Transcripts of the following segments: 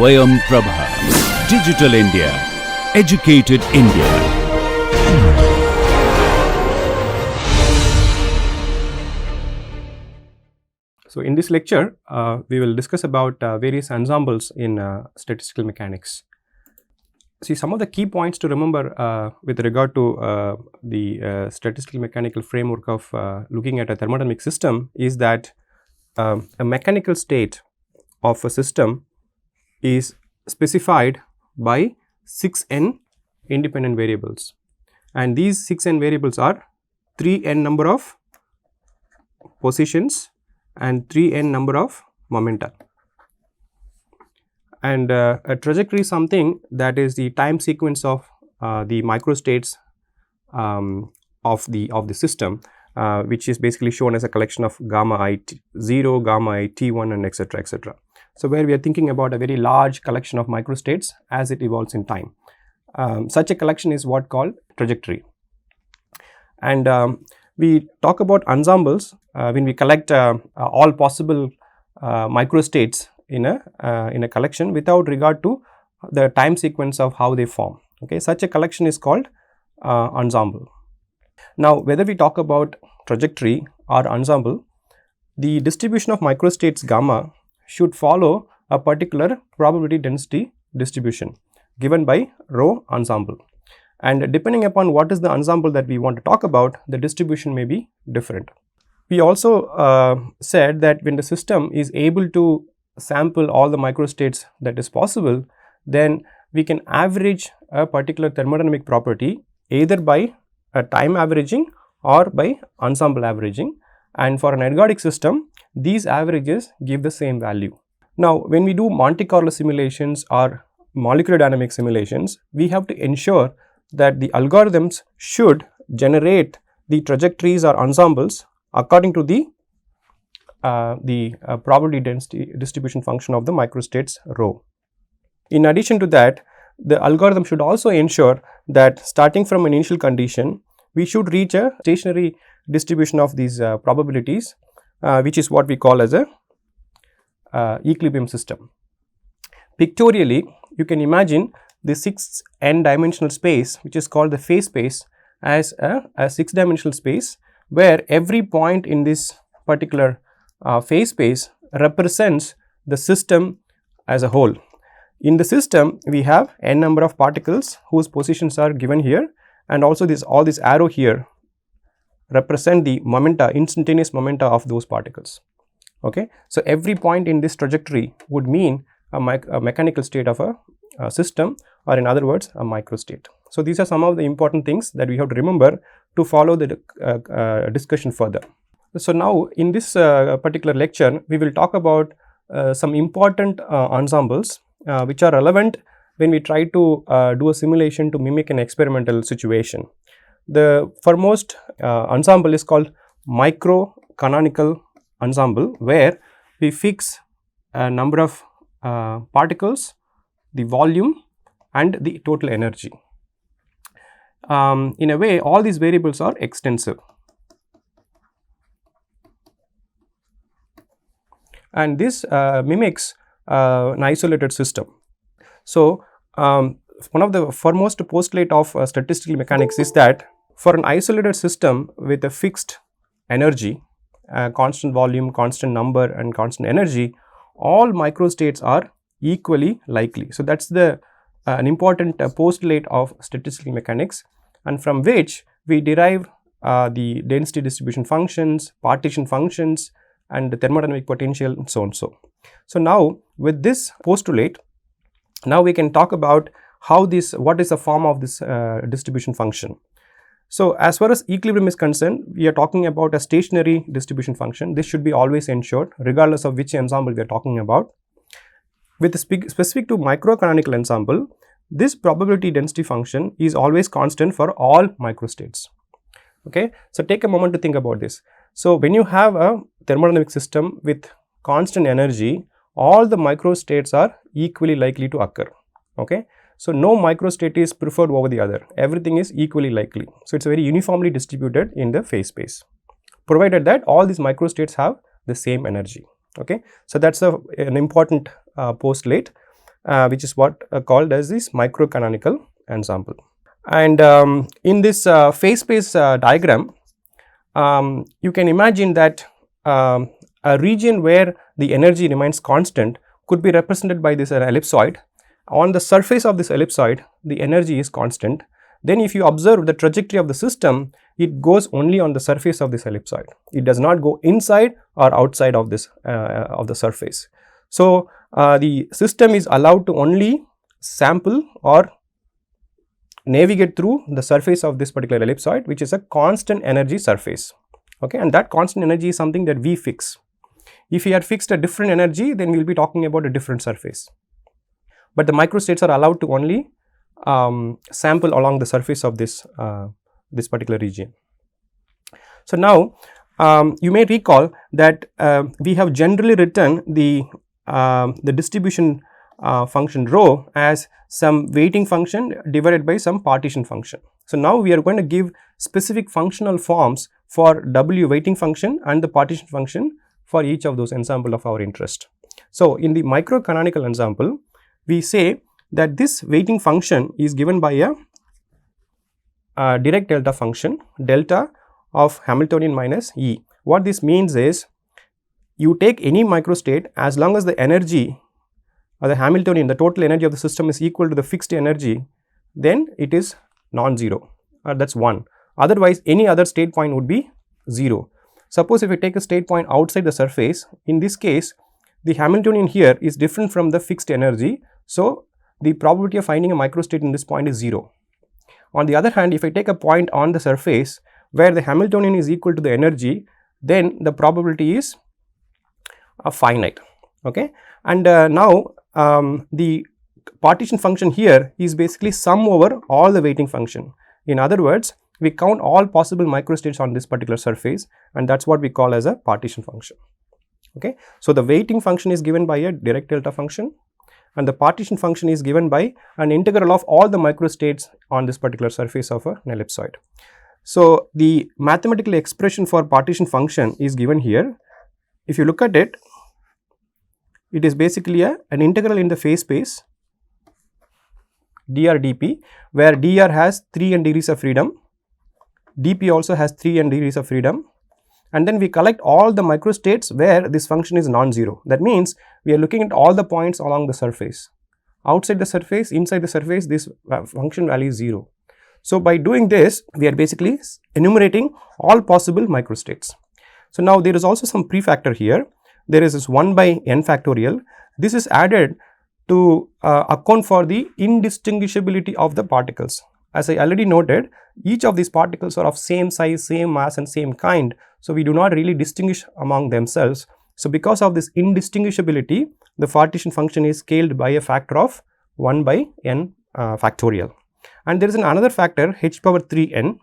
Swayam Prabha. Digital India. Educated India. So in this lecture, we will discuss about various ensembles in statistical mechanics. See, some of the key points to remember with regard to the statistical mechanical framework of looking at a thermodynamic system is that a mechanical state of a system is specified by 6n independent variables, and these 6n variables are 3n number of positions and 3n number of momenta. And a trajectory is something that is the time sequence of the microstates of the system, which is basically shown as a collection of gamma I t0, gamma I t1 and etc., etc. So where we are thinking about a very large collection of microstates as it evolves in time. Such a collection is what called trajectory. And we talk about ensembles when we collect all possible microstates in a collection without regard to the time sequence of how they form. Okay, such a collection is called ensemble. Now, whether we talk about trajectory or ensemble, the distribution of microstates gamma should follow a particular probability density distribution given by rho ensemble, and depending upon what is the ensemble that we want to talk about, the distribution may be different. We also said that when the system is able to sample all the microstates that is possible, then we can average a particular thermodynamic property either by a time averaging or by ensemble averaging, and for an ergodic system these averages give the same value. Now, when we do Monte Carlo simulations or molecular dynamics simulations, we have to ensure that the algorithms should generate the trajectories or ensembles according to the probability density distribution function of the microstates rho. In addition to that, the algorithm should also ensure that starting from an initial condition, we should reach a stationary distribution of these probabilities, which is what we call as a equilibrium system. Pictorially, you can imagine the 6n dimensional space, which is called the phase space, as a 6-dimensional space where every point in this particular phase space represents the system as a whole. In the system, we have n number of particles whose positions are given here, and also all this arrow here represent the momenta, instantaneous momenta of those particles. Okay, so every point in this trajectory would mean a mechanical state of a system, or in other words a microstate. So these are some of the important things that we have to remember to follow the discussion further. So now in this particular lecture, we will talk about some important ensembles which are relevant when we try to do a simulation to mimic an experimental situation. The foremost ensemble is called micro-canonical ensemble, where we fix a number of particles, the volume and the total energy. In a way, all these variables are extensive, and this mimics an isolated system. So, one of the foremost postulate of statistical mechanics is that for an isolated system with a fixed energy, constant volume, constant number and constant energy, all microstates are equally likely. So, that is an important postulate of statistical mechanics, and from which we derive the density distribution functions, partition functions and the thermodynamic potential and so on. So now with this postulate, now we can talk about how what is the form of this distribution function. So as far as equilibrium is concerned, we are talking about a stationary distribution function. This should be always ensured regardless of which ensemble we are talking about. With specific to microcanonical ensemble, this probability density function is always constant for all microstates. Okay, so take a moment to think about this. So when you have a thermodynamic system with constant energy, all the microstates are equally likely to occur. Okay, so no microstate is preferred over the other, everything is equally likely. So it's very uniformly distributed in the phase space, provided that all these microstates have the same energy. Okay, so that's an important postulate. which is what called as this microcanonical ensemble. And in this phase space diagram, you can imagine that a region where the energy remains constant could be represented by this ellipsoid. On the surface of this ellipsoid, the energy is constant. Then if you observe the trajectory of the system, it goes only on the surface of this ellipsoid. It does not go inside or outside of this of the surface. So the system is allowed to only sample or navigate through the surface of this particular ellipsoid, which is a constant energy surface. Okay, and that constant energy is something that we fix. If we had fixed a different energy, then we will be talking about a different surface. But the microstates are allowed to only sample along the surface of this this particular region. So now you may recall that we have generally written the distribution function rho as some weighting function divided by some partition function. So now we are going to give specific functional forms for W weighting function and the partition function for each of those ensemble of our interest. So in the microcanonical ensemble, we say that this weighting function is given by a direct delta function, delta of Hamiltonian minus E. What this means is, you take any microstate as long as the energy or the Hamiltonian, the total energy of the system is equal to the fixed energy, then it is non-zero, or that is 1. Otherwise, any other state point would be 0. Suppose if we take a state point outside the surface, in this case, the Hamiltonian here is different from the fixed energy. So the probability of finding a microstate in this point is 0. On the other hand, if I take a point on the surface where the Hamiltonian is equal to the energy, then the probability is finite. Okay, and now the partition function here is basically sum over all the weighting function. In other words, we count all possible microstates on this particular surface, and that is what we call as a partition function. Okay, so the weighting function is given by a direct delta function, and the partition function is given by an integral of all the microstates on this particular surface of an ellipsoid. So the mathematical expression for partition function is given here. If you look at it, it is basically an integral in the phase space dr dp, where dr has 3n degrees of freedom, dp also has 3n degrees of freedom, and then we collect all the microstates where this function is non-zero. That means we are looking at all the points along the surface. Outside the surface, inside the surface, this function value is 0. So by doing this, we are basically enumerating all possible microstates. So now there is also some prefactor here. There is this 1 by n factorial. This is added to account for the indistinguishability of the particles. As I already noted, each of these particles are of same size, same mass and same kind. So we do not really distinguish among themselves. So because of this indistinguishability, the partition function is scaled by a factor of 1 by n factorial. And there is another factor, h power 3n.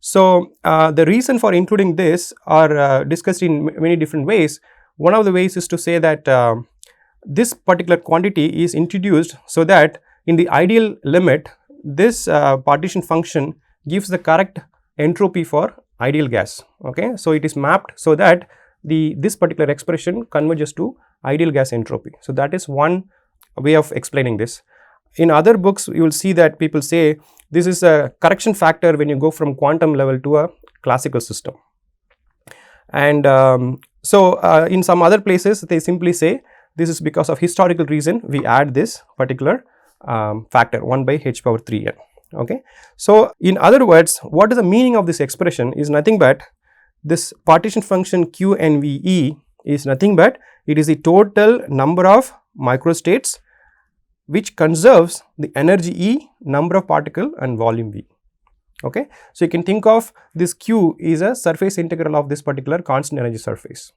So the reason for including this are discussed in many different ways. One of the ways is to say that this particular quantity is introduced so that in the ideal limit, this partition function gives the correct entropy for ideal gas. Okay, so it is mapped so that this particular expression converges to ideal gas entropy. So that is one way of explaining this. In other books, you will see that people say this is a correction factor when you go from quantum level to a classical system. And in some other places, they simply say this is because of historical reason we add this particular factor 1 by h power 3n. Okay. So in other words, what is the meaning of this expression is nothing but this partition function QNVE is nothing but it is the total number of microstates which conserves the energy E, number of particle and volume V. Okay. So you can think of this Q is a surface integral of this particular constant energy surface.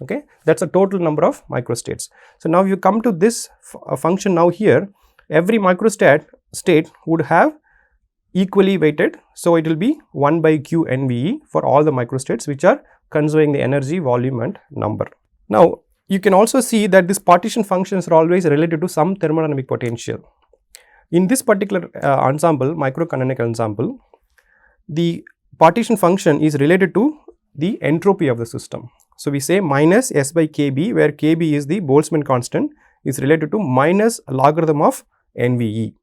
Okay. That is the total number of microstates. So now you come to this function now here, every microstate would have equally weighted. So it will be 1 by Q NVE for all the microstates which are conserving the energy, volume and number. Now you can also see that these partition functions are always related to some thermodynamic potential. In this particular ensemble, microcanonical ensemble, the partition function is related to the entropy of the system. So we say minus S by Kb, where Kb is the Boltzmann constant, is related to minus logarithm of NVE.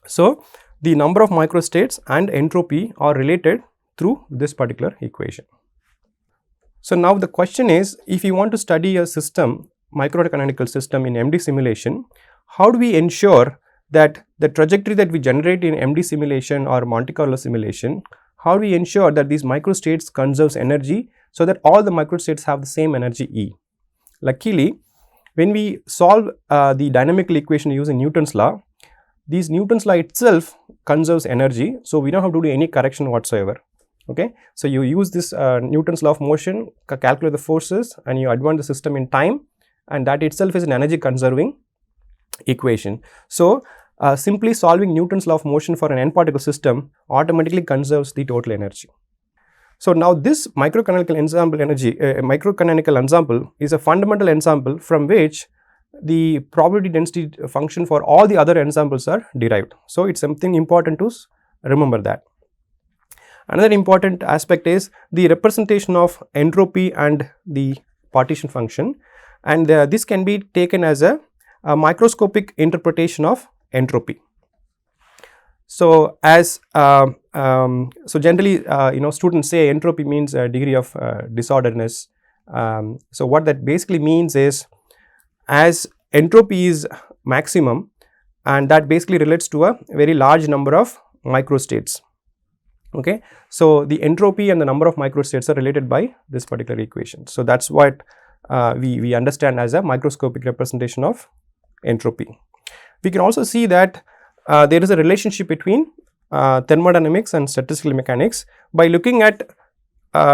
So, the number of microstates and entropy are related through this particular equation. So, now the question is, if you want to study a system, microcanonical system in MD simulation, how do we ensure that the trajectory that we generate in MD simulation or Monte Carlo simulation, how do we ensure that these microstates conserves energy so that all the microstates have the same energy E? Luckily, when we solve the dynamical equation using Newton's law, Newton's law itself conserves energy, so we don't have to do any correction whatsoever. Okay, so you use this Newton's law of motion, calculate the forces, and you advance the system in time, and that itself is an energy conserving equation. So, simply solving Newton's law of motion for an n particle system automatically conserves the total energy. So, now this microcanonical ensemble is a fundamental ensemble from which the probability density function for all the other ensembles are derived. So, it is something important to remember that. Another important aspect is the representation of entropy and the partition function, and this can be taken as a microscopic interpretation of entropy. So, as generally students say entropy means a degree of disorderedness. So, what that basically means is, as entropy is maximum, and that basically relates to a very large number of microstates. Okay. So, the entropy and the number of microstates are related by this particular equation. So, that is what we understand as a microscopic representation of entropy. We can also see that there is a relationship between thermodynamics and statistical mechanics by looking at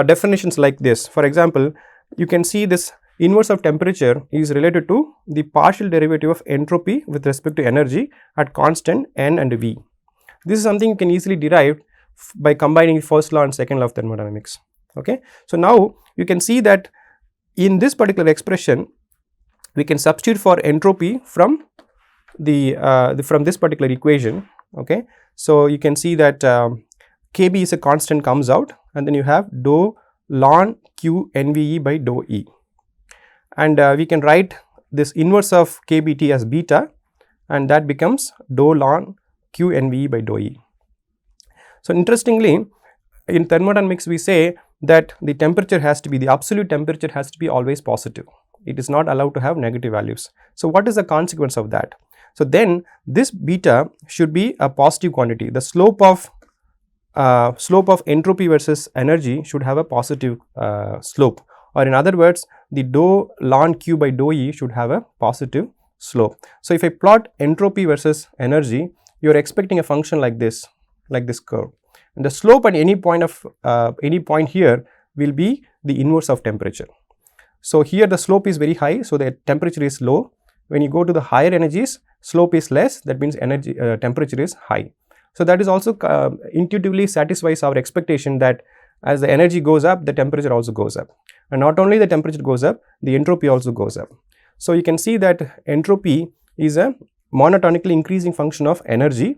definitions like this. For example, you can see this inverse of temperature is related to the partial derivative of entropy with respect to energy at constant N and V. This is something you can easily derive by combining first law and second law of thermodynamics. Okay. So, now you can see that in this particular expression, we can substitute for entropy from from this particular equation. Okay. So, you can see that Kb is a constant comes out, and then you have dou ln Q NVE by dou E, and we can write this inverse of Kbt as beta, and that becomes dou ln Q NVE by dou E. So, interestingly, in thermodynamics we say that the temperature has to be, the absolute temperature has to be always positive. It is not allowed to have negative values. So, what is the consequence of that? So, then this beta should be a positive quantity. The slope of entropy versus energy should have a positive slope, or in other words, the dou ln Q by dou E should have a positive slope. So, if I plot entropy versus energy, you are expecting a function like this curve, and the slope at any point here will be the inverse of temperature. So, here the slope is very high, so the temperature is low. When you go to the higher energies, slope is less, that means temperature is high. So, that is also intuitively satisfies our expectation that as the energy goes up, the temperature also goes up, and not only the temperature goes up, the entropy also goes up. So, you can see that entropy is a monotonically increasing function of energy,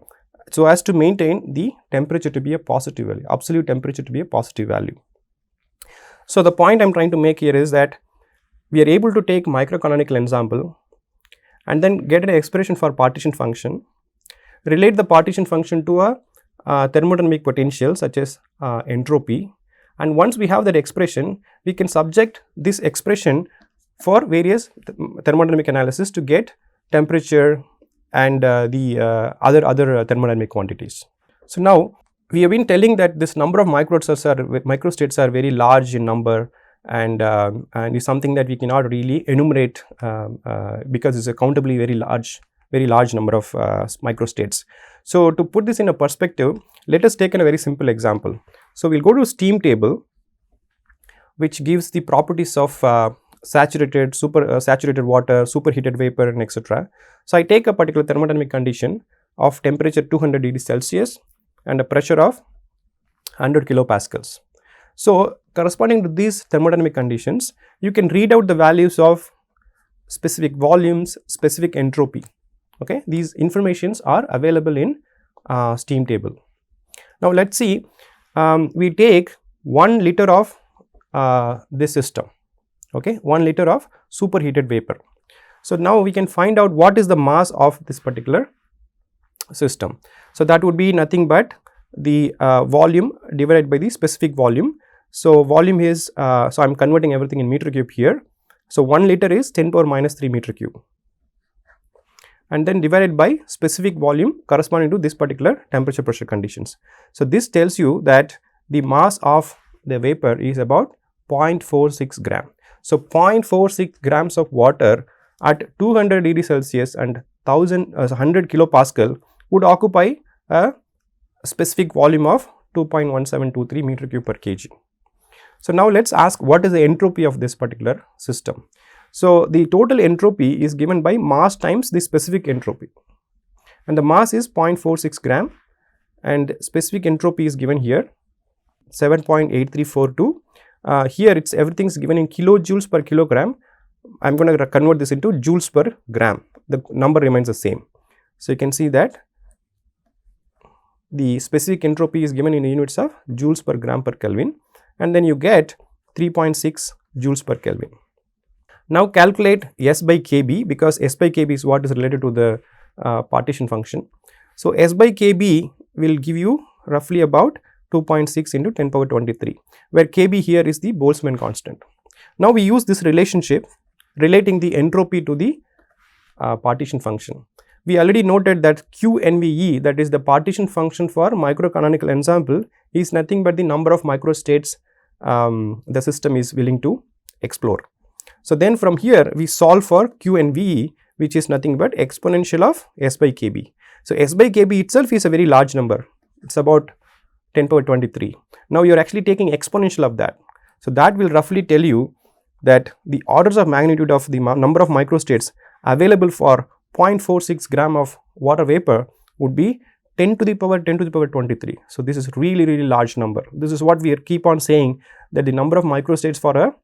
so as to maintain the temperature to be a positive value, absolute temperature to be a positive value. So, the point I am trying to make here is that we are able to take microcanonical ensemble and then get an expression for partition function, relate the partition function to a thermodynamic potential such as entropy, and once we have that expression, we can subject this expression for various thermodynamic analysis to get temperature and the other thermodynamic quantities. So, now we have been telling that this number of microstates are very large in number, and is something that we cannot really enumerate because it is a countably very large number of microstates. So, to put this in a perspective, let us take a very simple example. So, we will go to steam table, which gives the properties of saturated water, superheated vapor, and etc. So, I take a particular thermodynamic condition of temperature 200 degrees Celsius and a pressure of 100 kilopascals. So, corresponding to these thermodynamic conditions, you can read out the values of specific volumes, specific entropy. Okay, these informations are available in steam table. Now, let us see, we take 1 liter of this system, okay, 1 liter of superheated vapor. So now we can find out what is the mass of this particular system. So that would be nothing but the volume divided by the specific volume. So volume is, so I am converting everything in meter cube here. So 1 liter is 10 power minus 3 meter cube, and then divided by specific volume corresponding to this particular temperature pressure conditions. So this tells you that the mass of the vapor is about 0.46 gram. So 0.46 grams of water at 200 degrees Celsius and 100 kilopascal would occupy a specific volume of 2.1723 meter cube per kg. So now let us ask what is the entropy of this particular system. So the total entropy is given by mass times the specific entropy, and the mass is 0.46 gram and specific entropy is given here 7.8342. Here it's everything is given in kilojoules per kilogram. I am going to convert this into joules per gram. The number remains the same. So you can see that the specific entropy is given in units of joules per gram per Kelvin, and then you get 3.6 joules per Kelvin. Now calculate S by Kb, because S by Kb is what is related to the partition function. So S by Kb will give you roughly about 2.6 into 10 power 23, where Kb here is the Boltzmann constant. Now we use this relationship relating the entropy to the partition function. We already noted that QNVE, that is the partition function for microcanonical ensemble, is nothing but the number of microstates the system is willing to explore. So then from here we solve for QNVE, which is nothing but exponential of S by Kb. So S by Kb itself is a very large number. It's about 10 power 23. Now you are actually taking exponential of that. So that will roughly tell you that the orders of magnitude of the number of microstates available for 0.46 gram of water vapor would be 10 to the power 23. So this is really large number. This is what we keep on saying, that the number of microstates for a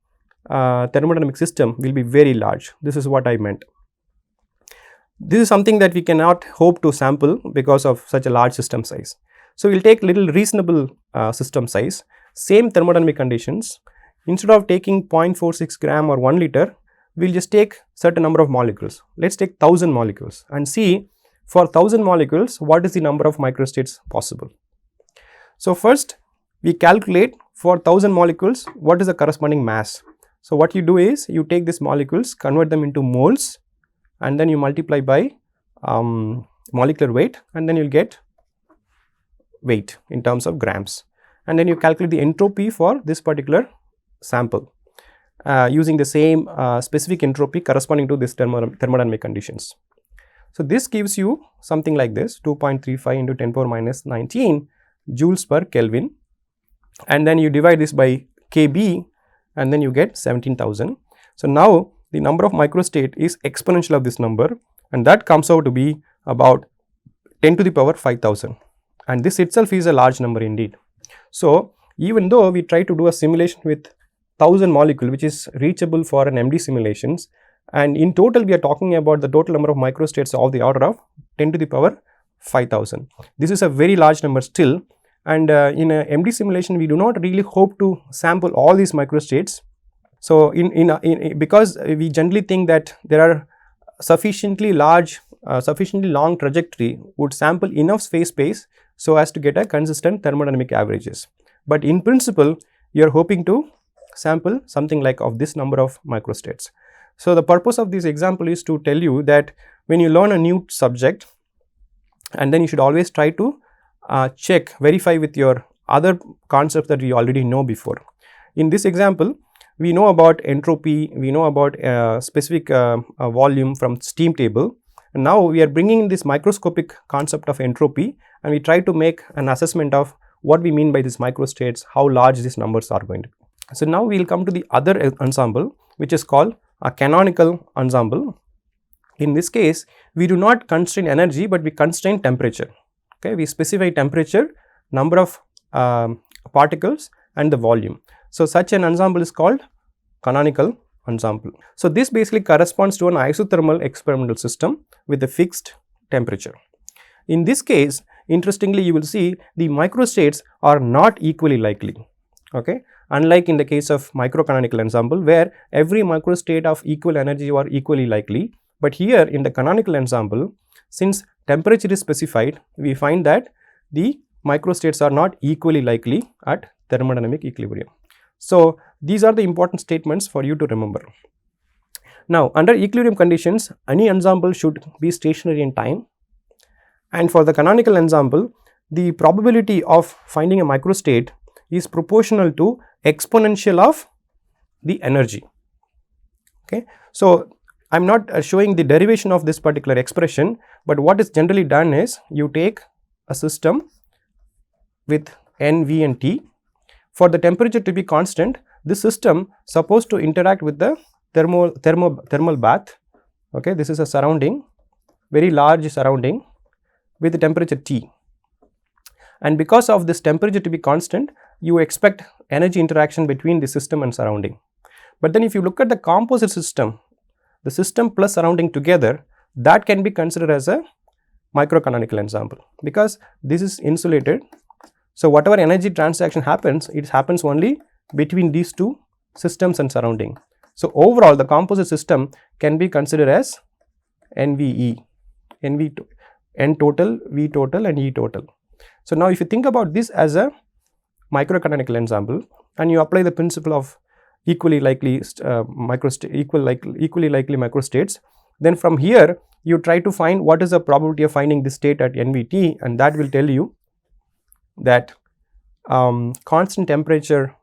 thermodynamic system will be very large. This is what I meant. This is something that we cannot hope to sample because of such a large system size. So we will take little reasonable system size, same thermodynamic conditions. Instead of taking 0.46 gram or 1 liter, we will just take certain number of molecules. Let us take 1000 molecules and see for 1000 molecules what is the number of microstates possible. So first we calculate for 1000 molecules what is the corresponding mass. So what you do is you take these molecules, convert them into moles, and then you multiply by molecular weight, and then you will get weight in terms of grams, and then you calculate the entropy for this particular sample using the same specific entropy corresponding to this thermodynamic conditions. So this gives you something like this, 2.35 into 10 power minus 19 joules per Kelvin, and then you divide this by Kb, and then you get 17,000. So now the number of microstate is exponential of this number, and that comes out to be about 10 to the power 5000, and this itself is a large number indeed. So even though we try to do a simulation with 1000 molecule, which is reachable for an MD simulations, and in total we are talking about the total number of microstates of the order of 10 to the power 5000. This is a very large number still, and in a MD simulation we do not really hope to sample all these microstates. So because we generally think that there are sufficiently large, sufficiently long trajectory would sample enough space so as to get a consistent thermodynamic averages. But in principle you are hoping to sample something like of this number of microstates. So the purpose of this example is to tell you that when you learn a new subject, and then you should always try to verify with your other concepts that you already know before. In this example, we know about entropy, we know about specific volume from steam table, and now we are bringing this microscopic concept of entropy, and we try to make an assessment of what we mean by these microstates, how large these numbers are going to be. So now we will come to the other ensemble, which is called a canonical ensemble. In this case, we do not constrain energy, but we constrain temperature. Okay, we specify temperature, number of particles, and the volume. So such an ensemble is called canonical ensemble. So this basically corresponds to an isothermal experimental system with a fixed temperature. In this case, interestingly, you will see the microstates are not equally likely. Okay, unlike in the case of microcanonical ensemble, where every microstate of equal energy are equally likely, But here in the canonical ensemble, since temperature is specified, we find that the microstates are not equally likely at thermodynamic equilibrium. So, these are the important statements for you to remember. Now, under equilibrium conditions, any ensemble should be stationary in time, and for the canonical ensemble, the probability of finding a microstate is proportional to exponential of the energy. Okay. So, I am not showing the derivation of this particular expression, but what is generally done is you take a system with N, V and T. For the temperature to be constant, this system supposed to interact with the thermal bath. Okay, this is a surrounding, very large surrounding with the temperature T. And because of this temperature to be constant, you expect energy interaction between the system and surrounding. But then if you look at the composite system, the system plus surrounding together, that can be considered as a microcanonical ensemble, because this is insulated. So, whatever energy transaction happens, it happens only between these two systems and surrounding. So, overall the composite system can be considered as NVE, N total, V total and E total. So, now if you think about this as a microcanonical ensemble and you apply the principle of equally likely microstates, then from here you try to find what is the probability of finding this state at NVT, and that will tell you that constant temperature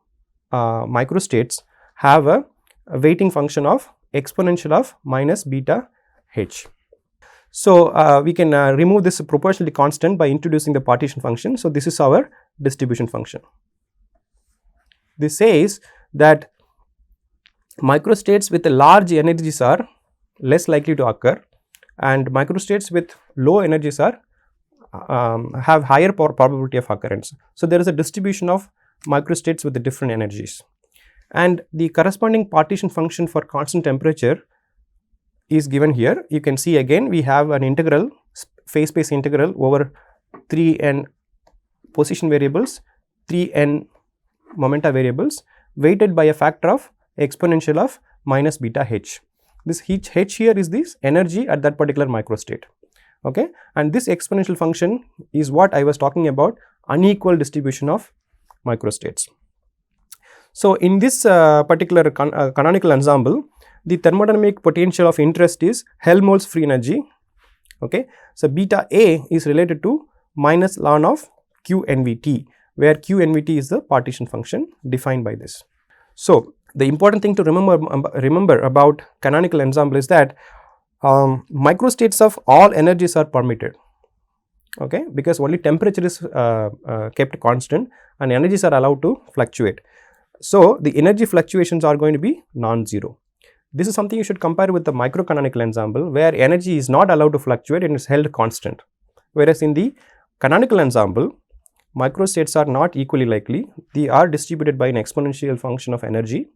microstates have a weighting function of exponential of minus beta h. So, we can remove this proportionally constant by introducing the partition function. So, this is our distribution function. This says that microstates with large energies are less likely to occur, and microstates with low energies are have higher probability of occurrence. So, there is a distribution of microstates with the different energies, and the corresponding partition function for constant temperature is given here. You can see again we have an integral, phase space integral over 3n position variables, 3n momenta variables weighted by a factor of exponential of minus beta h. This h here is this energy at that particular microstate. Okay, and this exponential function is what I was talking about, unequal distribution of microstates. So, in this particular canonical ensemble, the thermodynamic potential of interest is Helmholtz free energy. Okay, so beta A is related to minus ln of QNVT, where QNVT is the partition function defined by this. So, the important thing to remember about canonical ensemble is that microstates of all energies are permitted, okay, because only temperature is kept constant and energies are allowed to fluctuate. So, the energy fluctuations are going to be non-zero. This is something you should compare with the microcanonical ensemble, where energy is not allowed to fluctuate and is held constant, whereas in the canonical ensemble, microstates are not equally likely, they are distributed by an exponential function of energy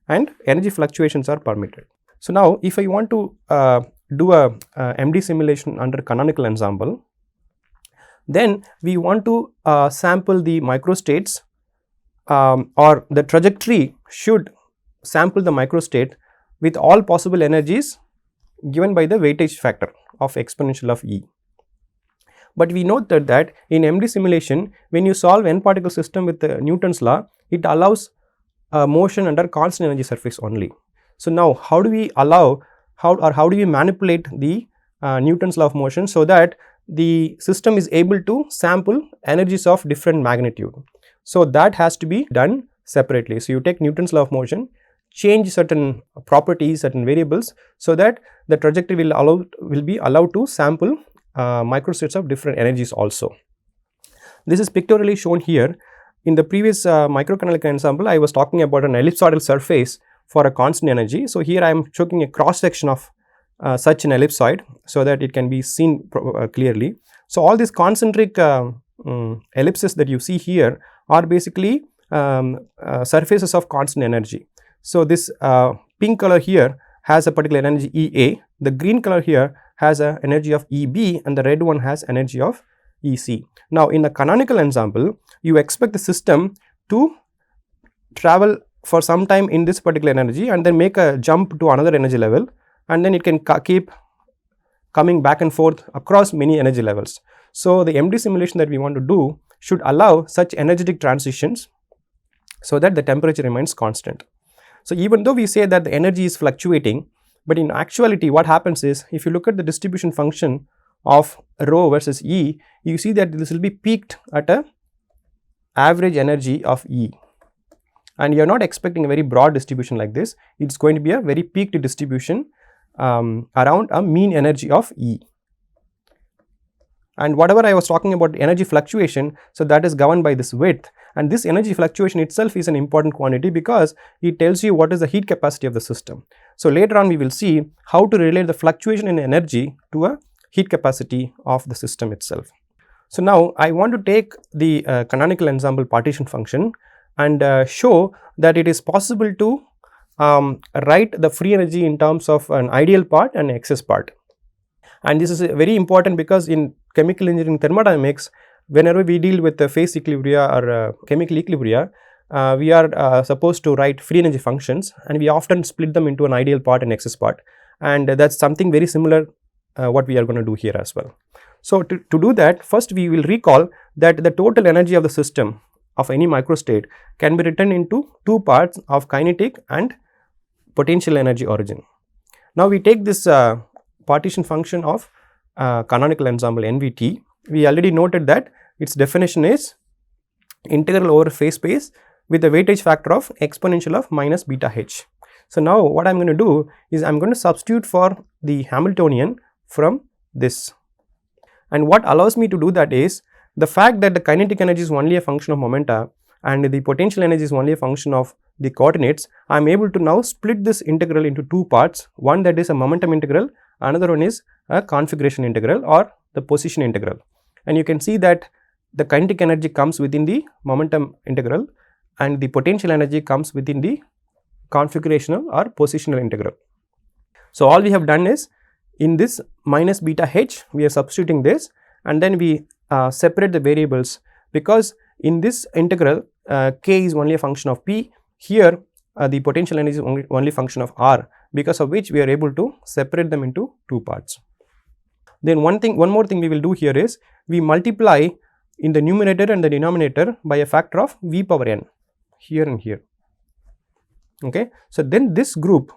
and energy fluctuations are permitted. So, now if I want to do a MD simulation under canonical ensemble, then we want to sample the microstates or the trajectory should sample the microstate with all possible energies given by the weightage factor of exponential of E. But we note that in MD simulation, when you solve n particle system with Newton's law, it allows motion under constant energy surface only. So, now how do we allow how do we manipulate the Newton's law of motion so that the system is able to sample energies of different magnitude? So, that has to be done separately. So, you take Newton's law of motion, change certain properties, certain variables, so that the trajectory will be allowed to sample microstates of different energies also. This is pictorially shown here. In the previous microcanonical ensemble, I was talking about an ellipsoidal surface for a constant energy. So, here I am showing a cross section of such an ellipsoid so that it can be seen clearly. So, all these concentric ellipses that you see here are basically surfaces of constant energy. So, this pink color here has a particular energy EA, the green color here has an energy of EB and the red one has energy of EC. Now, in the canonical ensemble, you expect the system to travel for some time in this particular energy and then make a jump to another energy level and then it can keep coming back and forth across many energy levels. So, the MD simulation that we want to do should allow such energetic transitions so that the temperature remains constant. So, even though we say that the energy is fluctuating, but in actuality what happens is, if you look at the distribution function of rho versus E, you see that this will be peaked at a average energy of E, and you are not expecting a very broad distribution like this. It is going to be a very peaked distribution around a mean energy of E. And whatever I was talking about energy fluctuation, so that is governed by this width, and this energy fluctuation itself is an important quantity because it tells you what is the heat capacity of the system. So, later on we will see how to relate the fluctuation in energy to a heat capacity of the system itself. So, now I want to take the canonical ensemble partition function and show that it is possible to write the free energy in terms of an ideal part and excess part. And this is very important because in chemical engineering thermodynamics, whenever we deal with the phase equilibria or chemical equilibria, we are supposed to write free energy functions, and we often split them into an ideal part and excess part, and that is something very similar what we are going to do here as well. So, to do that, first we will recall that the total energy of the system of any microstate can be written into two parts of kinetic and potential energy origin. Now, we take this partition function of canonical ensemble NVT. We already noted that its definition is integral over phase space with a weightage factor of exponential of minus beta h. So, now what I am going to do is I am going to substitute for the Hamiltonian from this, and what allows me to do that is the fact that the kinetic energy is only a function of momenta and the potential energy is only a function of the coordinates. I am able to now split this integral into two parts, one that is a momentum integral, another one is a configuration integral or the position integral, and you can see that the kinetic energy comes within the momentum integral and the potential energy comes within the configurational or positional integral. So, all we have done is in this minus beta h we are substituting this, and then we separate the variables because in this integral k is only a function of p, here the potential energy is only function of r, because of which we are able to separate them into two parts. Then one more thing we will do here is we multiply in the numerator and the denominator by a factor of v power n here and here. Okay. So, then this group,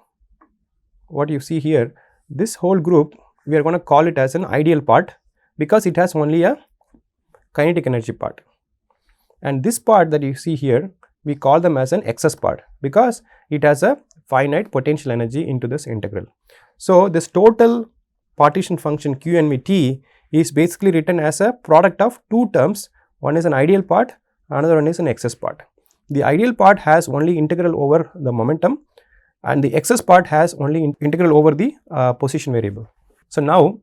what you see here, this whole group we are going to call it as an ideal part because it has only a kinetic energy part, and this part that you see here we call them as an excess part because it has a finite potential energy into this integral. So, this total partition function QNVT is basically written as a product of two terms, one is an ideal part, another one is an excess part. The ideal part has only integral over the momentum and the excess part has only integral over the position variable. So, now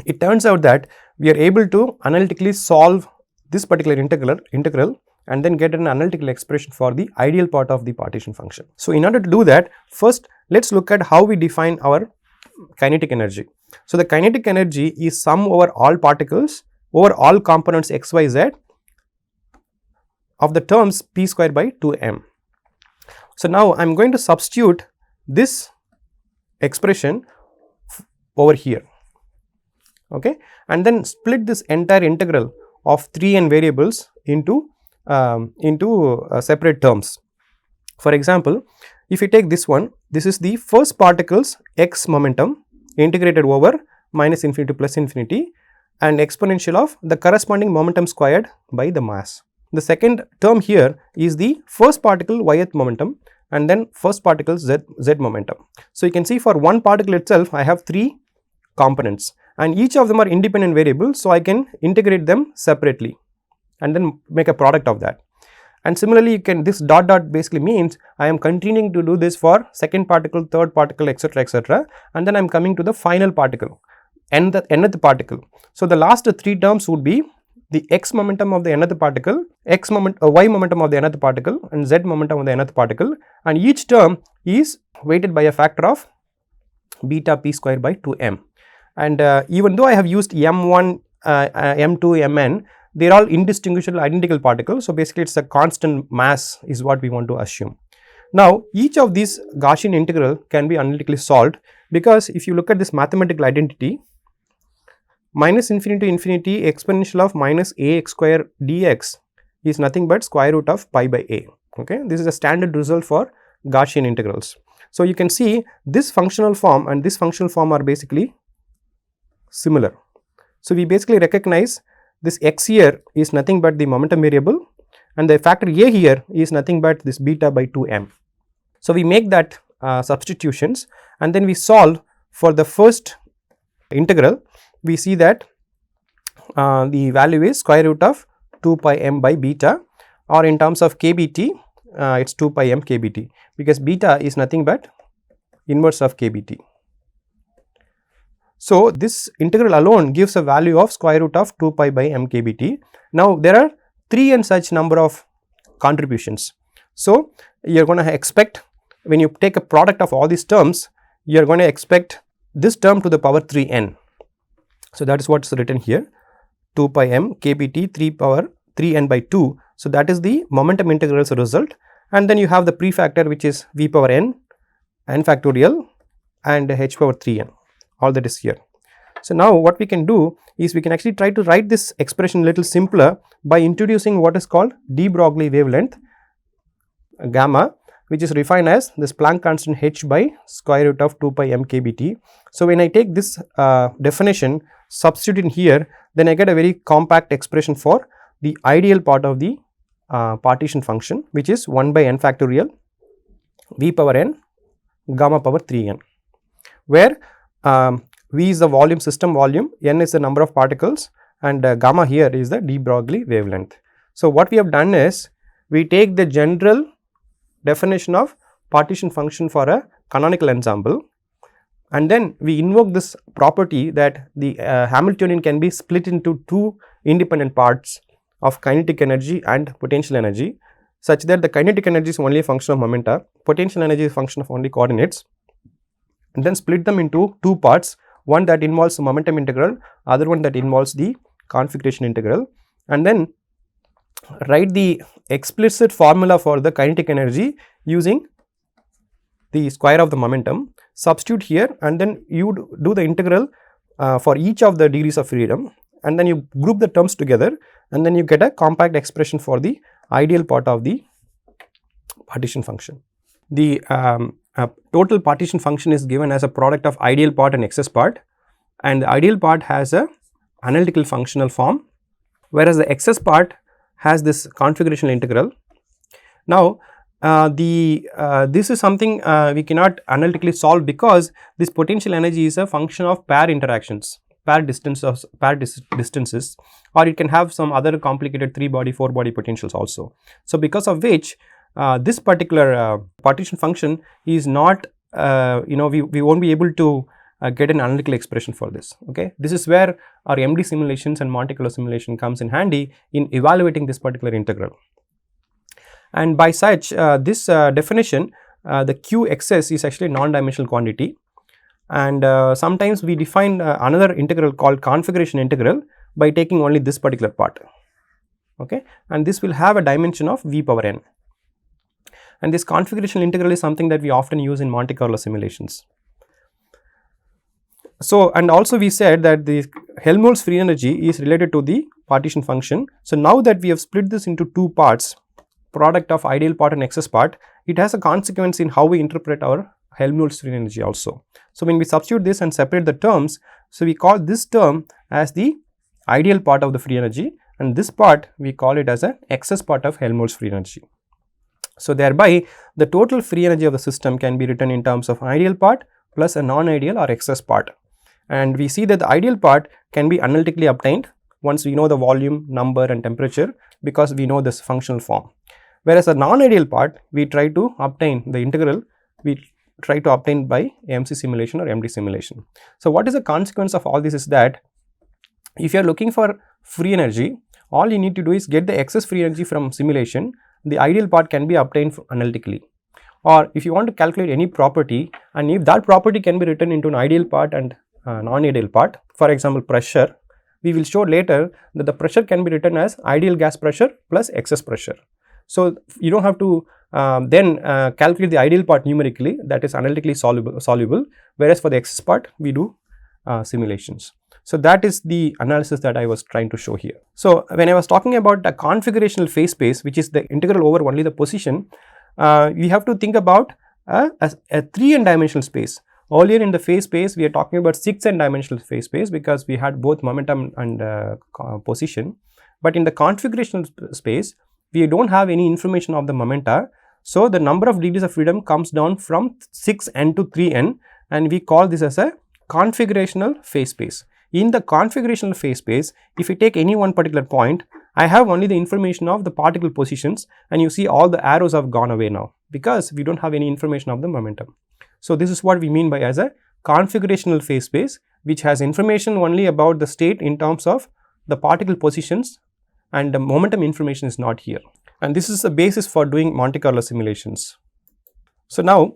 it turns out that we are able to analytically solve this particular integral and then get an analytical expression for the ideal part of the partition function. So, in order to do that, first let us look at how we define our kinetic energy. So, the kinetic energy is sum over all particles over all components x, y, z of the terms p square by 2m. So, now I am going to substitute this expression over here, okay, and then split this entire integral of 3n variables into separate terms. For example, if you take this one, this is the first particle's x momentum integrated over minus infinity to plus infinity and exponential of the corresponding momentum squared by the mass. The second term here is the first particle yth momentum and then first particle z momentum. So, you can see for one particle itself I have 3 components and each of them are independent variables. So, I can integrate them separately and then make a product of that. And similarly, you can, this dot dot basically means I am continuing to do this for second particle, third particle, etc., and then I am coming to the final particle and the nth particle. So, the last 3 terms would be the x momentum of the nth particle, y momentum of the nth particle and z momentum of the nth particle, and each term is weighted by a factor of beta p square by 2m. And even though I have used m1, m2, mn, they are all indistinguishable identical particles. So, basically it is a constant mass is what we want to assume. Now, each of these Gaussian integral can be analytically solved, because if you look at this mathematical identity, minus infinity to infinity exponential of minus ax square dx is nothing but square root of pi by a. Okay, this is a standard result for Gaussian integrals. So, you can see this functional form and this functional form are basically similar. So, we basically recognize this x here is nothing but the momentum variable, and the factor a here is nothing but this beta by 2m. So, we make that substitutions, and then we solve for the first integral. We see that the value is square root of 2 pi m by beta, or in terms of kbt it is 2 pi m kbt, because beta is nothing but inverse of kbt. So, this integral alone gives a value of square root of 2 pi by m kbt. Now, there are 3 and such number of contributions. So, you are going to expect, when you take a product of all these terms, you are going to expect this term to the power 3n. So, that is what is written here, 2 pi m kbt 3 power 3n by 2. So, that is the momentum integral's result, and then you have the prefactor, which is v power n factorial and h power 3n, all that is here. So, now what we can do is we can actually try to write this expression a little simpler by introducing what is called de Broglie wavelength gamma, which is refined as this Planck constant h by square root of 2 pi m kbt. So, when I take this definition, substitute in here, then I get a very compact expression for the ideal part of the partition function, which is 1 by n factorial v power n gamma power 3n, where v is the volume, system volume, n is the number of particles, and gamma here is the de Broglie wavelength. So, what we have done is we take the general definition of partition function for a canonical ensemble, and then we invoke this property that the Hamiltonian can be split into two independent parts of kinetic energy and potential energy, such that the kinetic energy is only a function of momenta, potential energy is a function of only coordinates, and then split them into two parts, one that involves the momentum integral, other one that involves the configuration integral, and then write the explicit formula for the kinetic energy using the square of the momentum, substitute here, and then you do the integral for each of the degrees of freedom, and then you group the terms together, and then you get a compact expression for the ideal part of the partition function. The total partition function is given as a product of ideal part and excess part, and the ideal part has a analytical functional form, whereas the excess part has this configurational integral. Now, this is something we cannot analytically solve, because this potential energy is a function of pair interactions, pair distances, or it can have some other complicated 3 body, 4 body potentials also. So, because of which this particular partition function is not, we won't be able to get an analytical expression for this. Okay, this is where our MD simulations and Monte Carlo simulation comes in handy in evaluating this particular integral. And by such this definition, the QXS is actually a non-dimensional quantity, and sometimes we define another integral called configuration integral by taking only this particular part. Okay, and this will have a dimension of v power n, and this configuration integral is something that we often use in Monte Carlo simulations. So, and also we said that the Helmholtz free energy is related to the partition function. So, now that we have split this into two parts, product of ideal part and excess part, it has a consequence in how we interpret our Helmholtz free energy also. So, when we substitute this and separate the terms, so we call this term as the ideal part of the free energy, and this part we call it as an excess part of Helmholtz free energy. So, thereby the total free energy of the system can be written in terms of ideal part plus a non-ideal or excess part, and we see that the ideal part can be analytically obtained once we know the volume, number and temperature, because we know this functional form. Whereas the non-ideal part, we try to obtain the integral, we try to obtain by MC simulation or MD simulation. So, what is the consequence of all this is that if you are looking for free energy, all you need to do is get the excess free energy from simulation. The ideal part can be obtained analytically, or if you want to calculate any property, and if that property can be written into an ideal part and non-ideal part, for example pressure, we will show later that the pressure can be written as ideal gas pressure plus excess pressure. So, you do not have to then calculate the ideal part numerically, that is analytically soluble, whereas for the excess part we do simulations. So, that is the analysis that I was trying to show here. So, when I was talking about the configurational phase space, which is the integral over only the position, we have to think about a 3n dimensional space. Earlier in the phase space, we are talking about 6n dimensional phase space because we had both momentum and position. But in the configurational space, we do not have any information of the momenta. So, the number of degrees of freedom comes down from 6n to 3n, and we call this as a configurational phase space. In the configurational phase space, if you take any one particular point, I have only the information of the particle positions, and you see all the arrows have gone away now because we do not have any information of the momentum. So, this is what we mean by as a configurational phase space, which has information only about the state in terms of the particle positions, and the momentum information is not here. And this is the basis for doing Monte Carlo simulations. So, now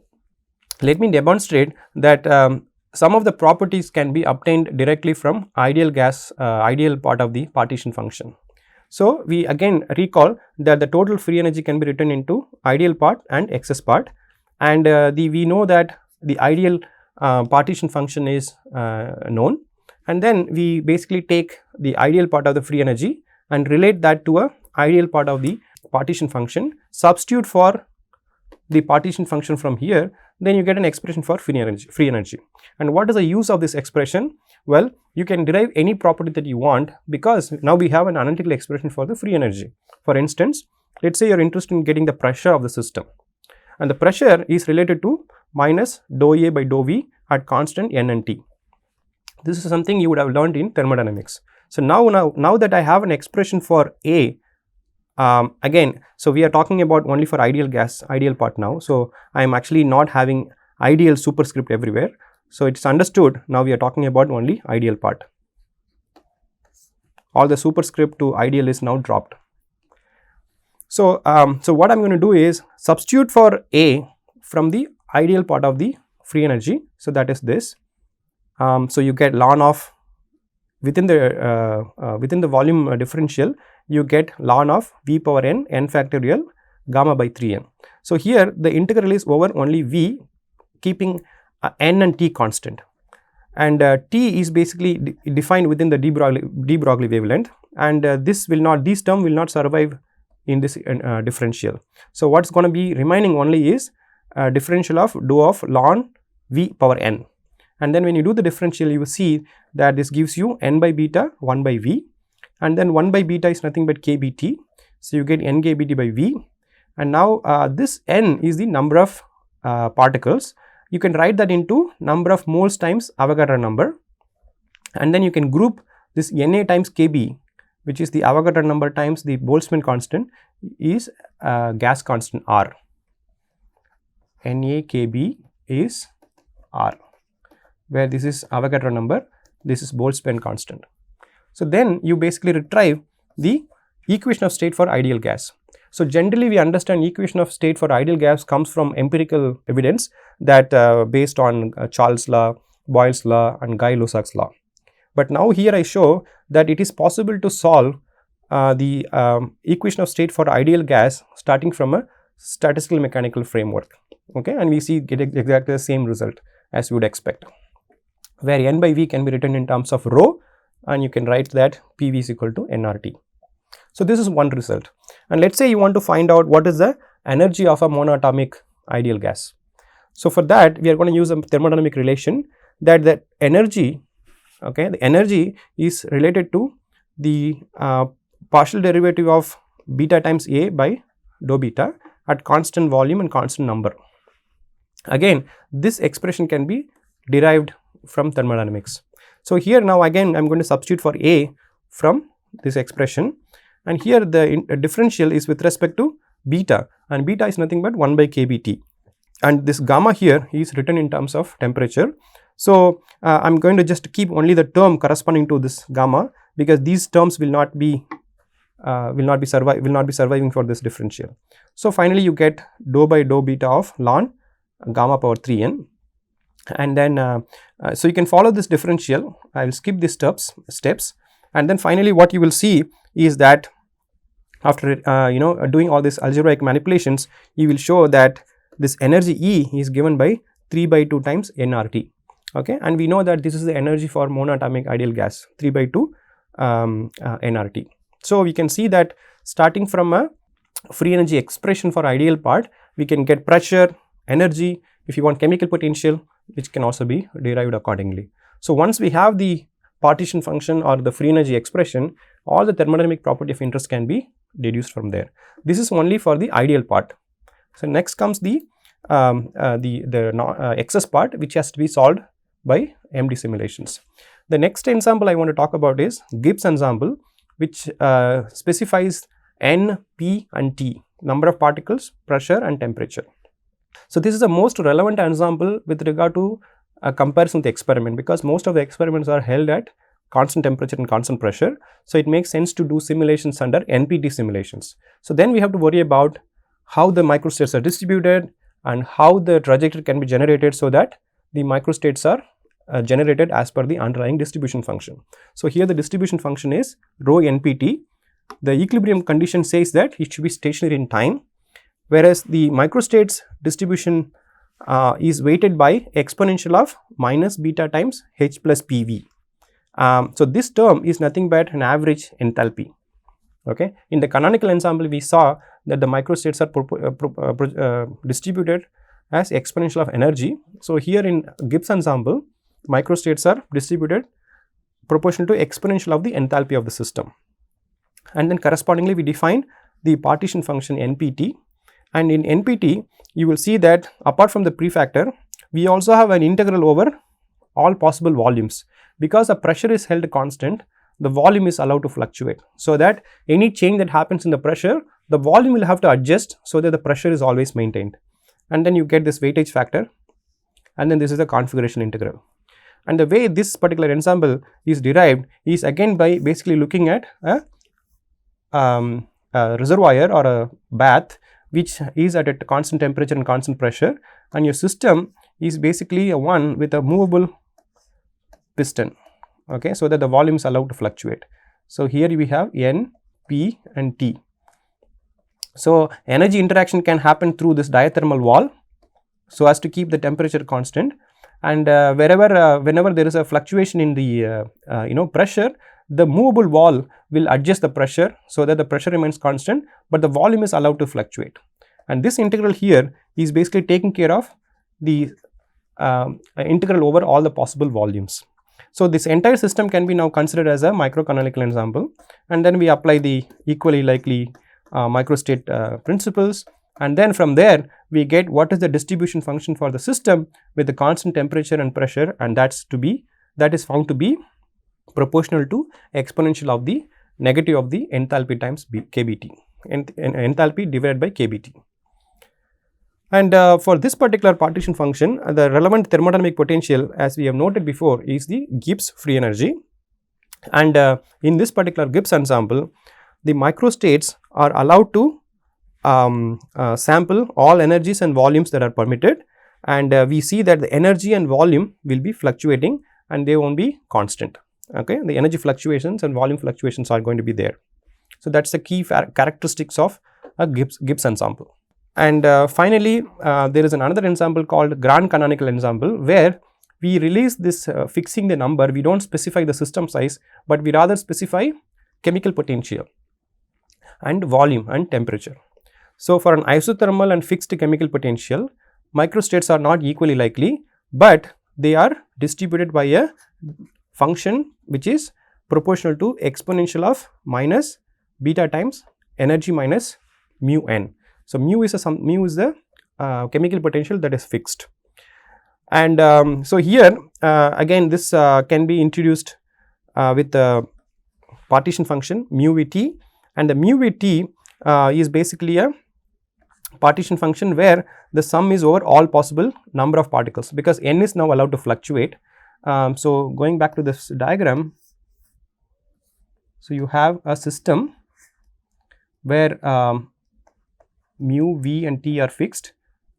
let me demonstrate that some of the properties can be obtained directly from ideal gas, ideal part of the partition function. So, we again recall that the total free energy can be written into ideal part and excess part, and we know that the ideal partition function is known, and then we basically take the ideal part of the free energy and relate that to a ideal part of the partition function, substitute for the partition function from here, then you get an expression for free energy. And what is the use of this expression? Well, you can derive any property that you want, because now we have an analytical expression for the free energy. For instance, let us say you are interested in getting the pressure of the system, and the pressure is related to minus dou A by dou V at constant n and t. This is something you would have learned in thermodynamics. So, now that I have an expression for A, again, so we are talking about only for ideal gas, ideal part now. So, I am actually not having ideal superscript everywhere. So, it is understood now we are talking about only ideal part. All the superscript to ideal is now dropped. So, what I am going to do is substitute for A from the ideal part of the free energy. So, that is this. So, you get ln of within the volume differential, you get ln of v power n factorial gamma by 3n. So, here the integral is over only v, keeping n and t constant, and t is basically defined within the de Broglie wavelength, and these term will not survive in this differential. So, what is going to be remaining only is differential of dou of ln v power n, and then when you do the differential, you will see that this gives you n by beta 1 by v, and then 1 by beta is nothing but kBt. So, you get n kBt by v, and now this n is the number of particles. You can write that into number of moles times Avogadro number, and then you can group this Na times Kb, which is the Avogadro number times the Boltzmann constant, is gas constant R. Na Kb is R, where this is Avogadro number, this is Boltzmann constant. So, then you basically retrieve the equation of state for ideal gas. So, generally we understand equation of state for ideal gas comes from empirical evidence that based on Charles' law, Boyle's law and Guy-Lussac's law. But now here I show that it is possible to solve the equation of state for ideal gas starting from a statistical mechanical framework, okay, and we get exactly the same result as you would expect, where n by v can be written in terms of rho, and you can write that PV is equal to nRT. So, this is one result, and let us say you want to find out what is the energy of a monatomic ideal gas. So, for that we are going to use a thermodynamic relation that the energy, okay, the energy is related to the partial derivative of beta times A by dou beta at constant volume and constant number. Again, this expression can be derived from thermodynamics. So, here now again I am going to substitute for A from this expression, and here the differential is with respect to beta, and beta is nothing but 1 by kBt, and this gamma here is written in terms of temperature. So, I am going to just keep only the term corresponding to this gamma, because these terms will not be surviving for this differential. So, finally you get dou by dou beta of ln gamma power 3n, and then so you can follow this differential. I will skip these steps, and then finally what you will see is that after doing all these algebraic manipulations, you will show that this energy E is given by 3 by 2 times nRT. Okay, and we know that this is the energy for monatomic ideal gas, 3 by 2 nRT. So we can see that starting from a free energy expression for ideal part, we can get pressure, energy, if you want chemical potential, which can also be derived accordingly. So once we have the partition function or the free energy expression, all the thermodynamic property of interest can be deduced from there. This is only for the ideal part. So next comes the excess part, which has to be solved by MD simulations. The next ensemble I want to talk about is Gibbs ensemble, which specifies N, P and T, number of particles, pressure and temperature. So this is the most relevant ensemble with regard to a comparison with the experiment, because most of the experiments are held at constant temperature and constant pressure. So it makes sense to do simulations under NPT simulations. So then we have to worry about how the microstates are distributed and how the trajectory can be generated so that the microstates are generated as per the underlying distribution function. So here the distribution function is rho NPT. The equilibrium condition says that it should be stationary in time, whereas the microstates distribution is weighted by exponential of minus beta times H plus PV. So this term is nothing but an average enthalpy. Okay. In the canonical ensemble, we saw that the microstates are distributed as exponential of energy. So here in Gibbs ensemble, microstates are distributed proportional to exponential of the enthalpy of the system. And then correspondingly we define the partition function NPT, and in NPT you will see that apart from the prefactor, we also have an integral over all possible volumes. Because the pressure is held constant, the volume is allowed to fluctuate, so that any change that happens in the pressure, the volume will have to adjust so that the pressure is always maintained. And then you get this weightage factor, and then this is the configuration integral. And the way this particular ensemble is derived is again by basically looking at a reservoir or a bath which is at a constant temperature and constant pressure, and your system is basically a one with a movable piston, okay, so that the volume is allowed to fluctuate. So here we have N, P and T. So energy interaction can happen through this diathermal wall so as to keep the temperature constant, and whenever there is a fluctuation in the pressure, the movable wall will adjust the pressure so that the pressure remains constant, but the volume is allowed to fluctuate. And this integral here is basically taking care of the integral over all the possible volumes. So this entire system can be now considered as a microcanonical ensemble, and then we apply the equally likely microstate principles, and then from there we get what is the distribution function for the system with the constant temperature and pressure, and that is found to be proportional to exponential of the negative of the enthalpy times kBT, and enthalpy divided by kBT. And for this particular partition function, the relevant thermodynamic potential, as we have noted before, is the Gibbs free energy. And in this particular Gibbs ensemble, the microstates are allowed to sample all energies and volumes that are permitted, and we see that the energy and volume will be fluctuating and they won't be constant. Okay, the energy fluctuations and volume fluctuations are going to be there. So that's the key characteristics of a Gibbs ensemble. And finally, there is another ensemble called grand canonical ensemble, where we release this fixing the number. We don't specify the system size, but we rather specify chemical potential and volume and temperature. So for an isothermal and fixed chemical potential, microstates are not equally likely, but they are distributed by a function which is proportional to exponential of minus beta times energy minus mu n. So mu is the chemical potential that is fixed. And so here again this can be introduced with the partition function mu Vt, and the mu Vt is basically a partition function where the sum is over all possible number of particles, because n is now allowed to fluctuate. So going back to this diagram, so you have a system where mu, v and t are fixed,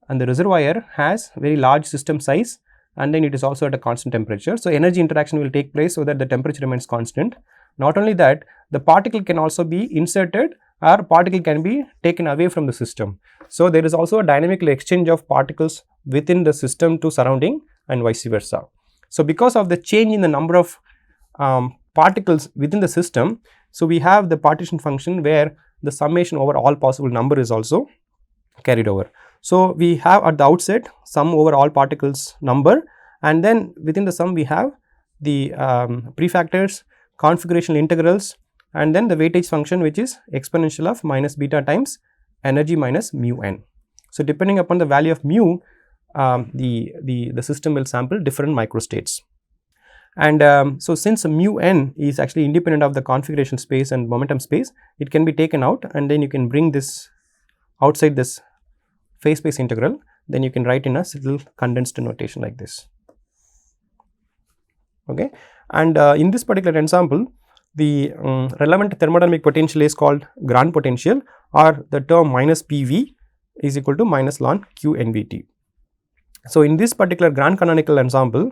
and the reservoir has very large system size, and then it is also at a constant temperature. So energy interaction will take place so that the temperature remains constant. Not only that, the particle can also be inserted or particle can be taken away from the system. So, there is also a dynamic exchange of particles within the system to surrounding and vice versa. So, because of the change in the number of particles within the system, so we have the partition function where the summation over all possible number is also carried over. So, we have at the outset sum over all particles number, and then within the sum we have the prefactors, configurational integrals, and then the weightage function, which is exponential of minus beta times energy minus mu n. So, depending upon the value of mu, the system will sample different microstates. And so, since mu n is actually independent of the configuration space and momentum space, it can be taken out, and then you can bring this outside this phase space integral, then you can write in a little condensed notation like this. Okay. And in this particular example, the relevant thermodynamic potential is called grand potential, or the term minus PV is equal to minus ln q nVT. So, in this particular grand canonical ensemble,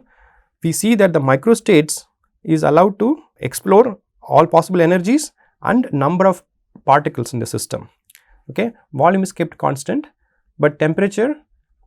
we see that the microstates is allowed to explore all possible energies and number of particles in the system. Okay. Volume is kept constant, but temperature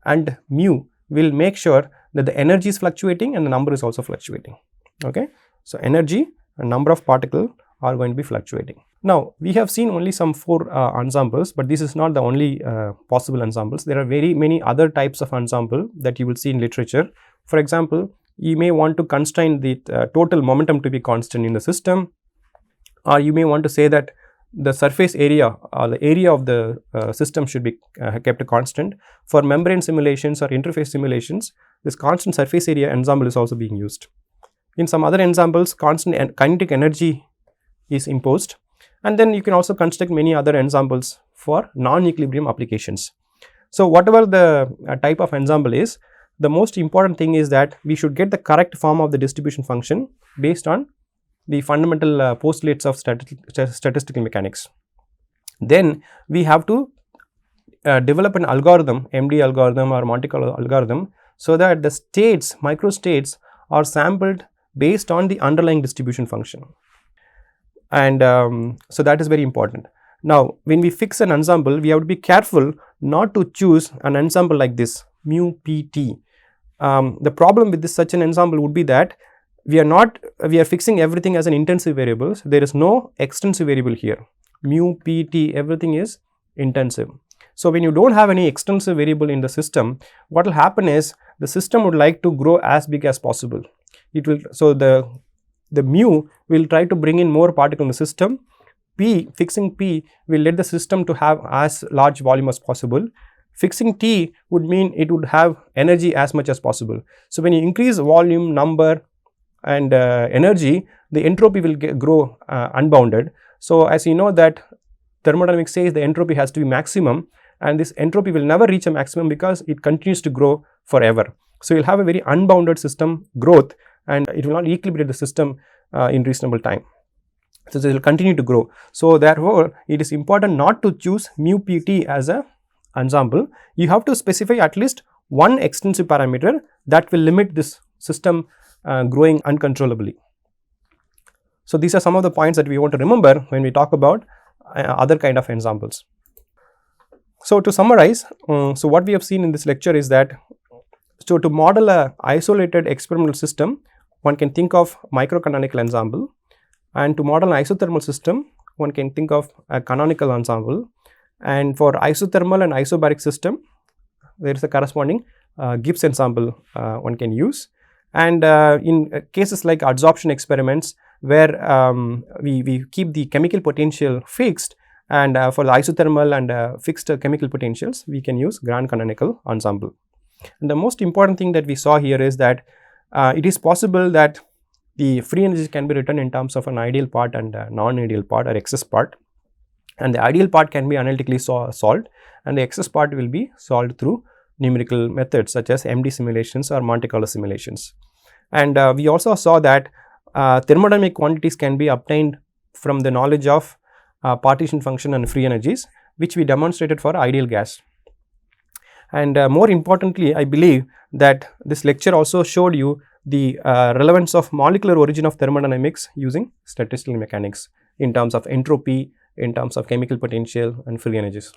and mu will make sure that the energy is fluctuating and the number is also fluctuating. Okay. So, energy and number of particles are going to be fluctuating. Now, we have seen only some 4 ensembles, but this is not the only possible ensembles. There are very many other types of ensemble that you will see in literature. For example, you may want to constrain the total momentum to be constant in the system, or you may want to say that the surface area or the area of the system should be kept constant. For membrane simulations or interface simulations, this constant surface area ensemble is also being used. In some other ensembles, constant kinetic energy is imposed, and then you can also construct many other ensembles for non-equilibrium applications. So, whatever the type of ensemble is, the most important thing is that we should get the correct form of the distribution function based on the fundamental postulates of statistical mechanics. Then we have to develop an algorithm, MD algorithm or Monte Carlo algorithm, so that the states, microstates are sampled based on the underlying distribution function. And so, that is very important. Now, when we fix an ensemble, we have to be careful not to choose an ensemble like this mu pt. The problem with such an ensemble would be that we are fixing everything as an intensive variables. There is no extensive variable here. Mu pt, everything is intensive. So, when you do not have any extensive variable in the system, what will happen is the system would like to grow as big as possible. It will, so the mu will try to bring in more particle in the system. P, fixing P will let the system to have as large volume as possible. Fixing T would mean it would have energy as much as possible. So, when you increase volume, number and energy, the entropy will grow unbounded. So, as you know that thermodynamics says the entropy has to be maximum, and this entropy will never reach a maximum because it continues to grow forever. So, you will have a very unbounded system growth, and it will not equilibrate the system in reasonable time. So, it will continue to grow. So, therefore, it is important not to choose mu pt as a ensemble. You have to specify at least one extensive parameter that will limit this system growing uncontrollably. So, these are some of the points that we want to remember when we talk about other kind of ensembles. So, to summarize, so what we have seen in this lecture is that, so to model a isolated experimental system, one can think of microcanonical ensemble, and to model an isothermal system, one can think of a canonical ensemble, and for isothermal and isobaric system, there is a corresponding Gibbs ensemble one can use. And in cases like adsorption experiments, where we keep the chemical potential fixed, and for the isothermal and fixed chemical potentials, we can use grand canonical ensemble. And the most important thing that we saw here is that it is possible that the free energy can be written in terms of an ideal part and a non-ideal part or excess part, and the ideal part can be analytically solved, and the excess part will be solved through numerical methods such as MD simulations or Monte Carlo simulations. And we also saw that thermodynamic quantities can be obtained from the knowledge of partition function and free energies, which we demonstrated for ideal gas. And more importantly, I believe that this lecture also showed you the relevance of molecular origin of thermodynamics using statistical mechanics in terms of entropy, in terms of chemical potential and free energies.